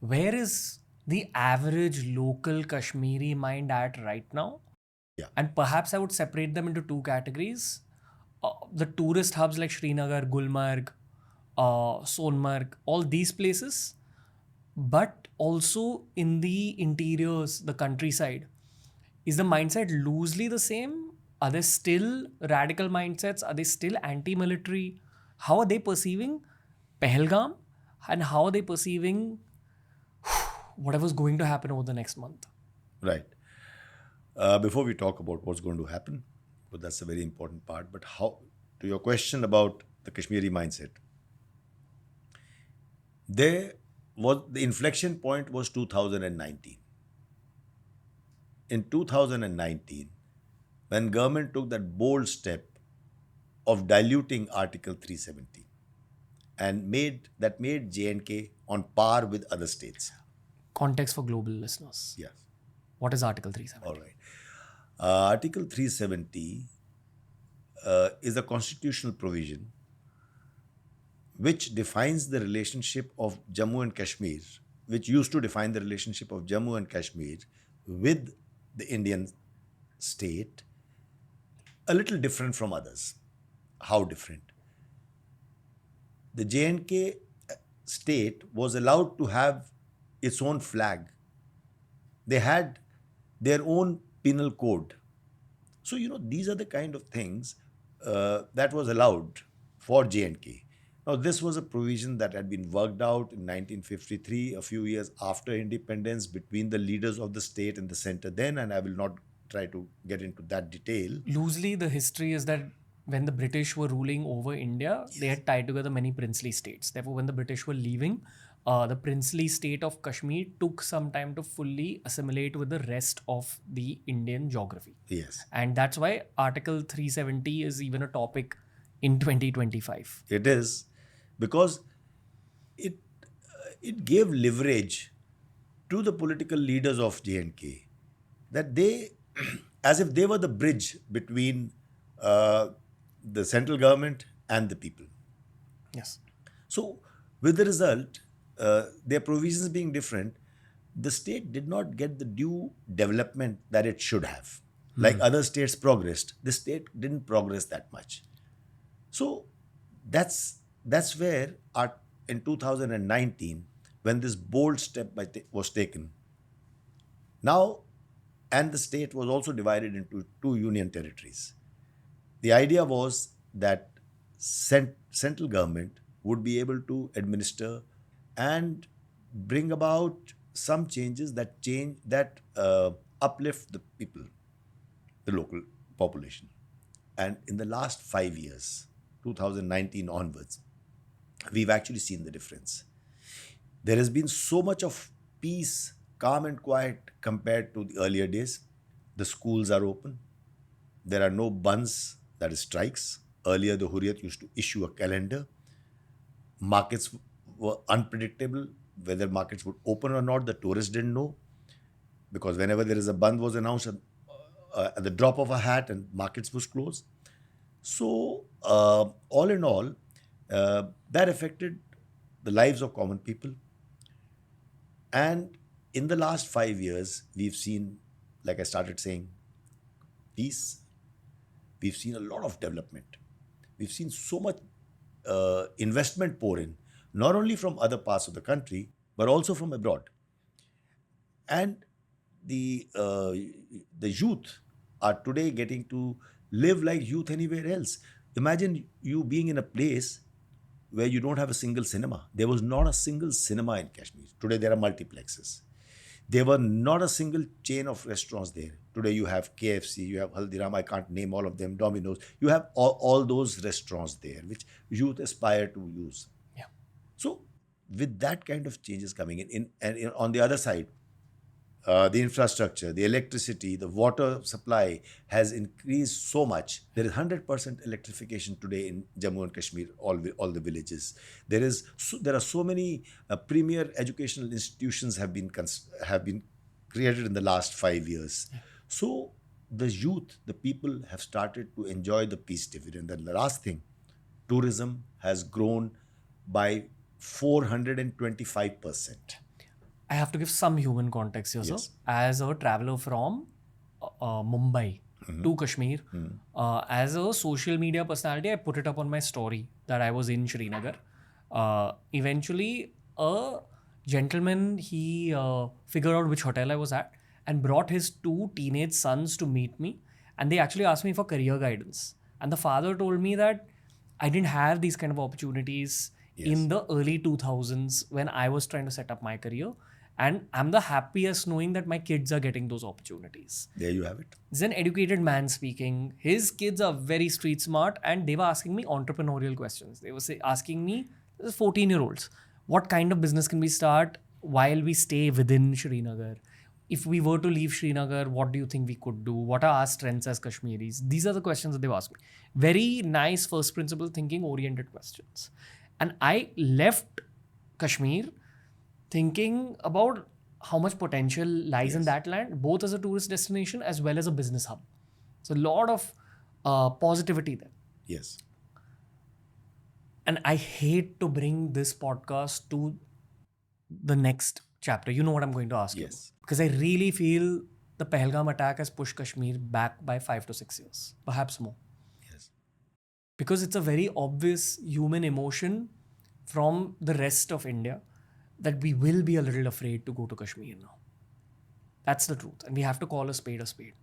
where is the average local Kashmiri mind at right now? Yeah. And perhaps I would separate them into two categories. The tourist hubs like Srinagar, Gulmarg, Sonmarg, all these places, but also in the interiors, the countryside. Is the mindset loosely the same? Are there still radical mindsets? Are they still anti military? How are they perceiving Pahalgam? And how are they perceiving whatever's going to happen over the next month? Right. Before we talk about what's going to happen, but that's a very important part. But how, to your question about the Kashmiri mindset, there was the inflection point was 2019. In 2019, when government took that bold step of diluting Article 370 and made J&K on par with other states. Context for global listeners. Yes. What is Article 370? All right. Article 370 is a constitutional provision which defines the relationship of Jammu and Kashmir, which used to define the relationship of Jammu and Kashmir with the Indian state, a little different from others. How different? The J&K state was allowed to have its own flag. They had their own penal code. So, these are the kind of things that was allowed for J&K. Now, this was a provision that had been worked out in 1953, a few years after independence, between the leaders of the state and the center then, and I will not try to get into that detail. Loosely, the history is that when the British were ruling over India, they had tied together many princely states. Therefore, when the British were leaving, the princely state of Kashmir took some time to fully assimilate with the rest of the Indian geography. Yes. And that's why Article 370 is even a topic in 2025. It is, because it gave leverage to the political leaders of J&K, that they, as if they were the bridge between the central government and the people. Yes. So, with the result, their provisions being different, the state did not get the due development that it should have. Like other states progressed, the state didn't progress that much. So, that's where in 2019, when this bold step was taken, now, and the state was also divided into two union territories. The idea was that central government would be able to administer and bring about some changes that uplift the people, the local population. And in the last 5 years, 2019 onwards, we've actually seen the difference. There has been so much of peace, calm and quiet compared to the earlier days. The schools are open. There are no bunds, that is strikes. Earlier, the Hurriyat used to issue a calendar. Markets were unpredictable. Whether markets would open or not, the tourists didn't know. Because whenever there is a band was announced at the drop of a hat, and markets was closed. So, all in all, that affected the lives of common people. And in the last 5 years, we've seen, like I started saying, peace. We've seen a lot of development. We've seen so much investment pour in, not only from other parts of the country, but also from abroad. And the youth are today getting to live like youth anywhere else. Imagine you being in a place where you don't have a single cinema. There was not a single cinema in Kashmir. Today there are multiplexes. There were not a single chain of restaurants there. Today you have KFC, you have Haldiram, I can't name all of them, Domino's. You have all those restaurants there, which youth aspire to use. Yeah. So with that kind of changes coming in on the other side, the infrastructure, the electricity, the water supply has increased so much. There is 100% electrification today in Jammu and Kashmir, all the villages. There are so many premier educational institutions have been created in the last 5 years. Yeah. So the youth, the people have started to enjoy the peace dividend. And the last thing, tourism has grown by 425%. I have to give some human context here, Yes. sir. As a traveler from Mumbai to Kashmir, as a social media personality, I put it up on my story that I was in Srinagar. Eventually, a gentleman, he figured out which hotel I was at and brought his 2 teenage sons to meet me. And they actually asked me for career guidance. And the father told me that I didn't have these kind of opportunities in the early 2000s when I was trying to set up my career. And I'm the happiest knowing that my kids are getting those opportunities. There you have it. He's an educated man speaking. His kids are very street smart and they were asking me entrepreneurial questions. They were asking me, this is 14-year-olds, what kind of business can we start while we stay within Srinagar? If we were to leave Srinagar, what do you think we could do? What are our strengths as Kashmiris? These are the questions that they've asked me. Very nice first principle thinking oriented questions. And I left Kashmir thinking about how much potential lies in that land, both as a tourist destination as well as a business hub. So a lot of positivity there. Yes. And I hate to bring this podcast to the next chapter. You know what I'm going to ask you. Yes. Because I really feel the Pahalgam attack has pushed Kashmir back by 5 to 6 years, perhaps more. Yes. Because it's a very obvious human emotion from the rest of India that we will be a little afraid to go to Kashmir now. That's the truth. And we have to call a spade a spade.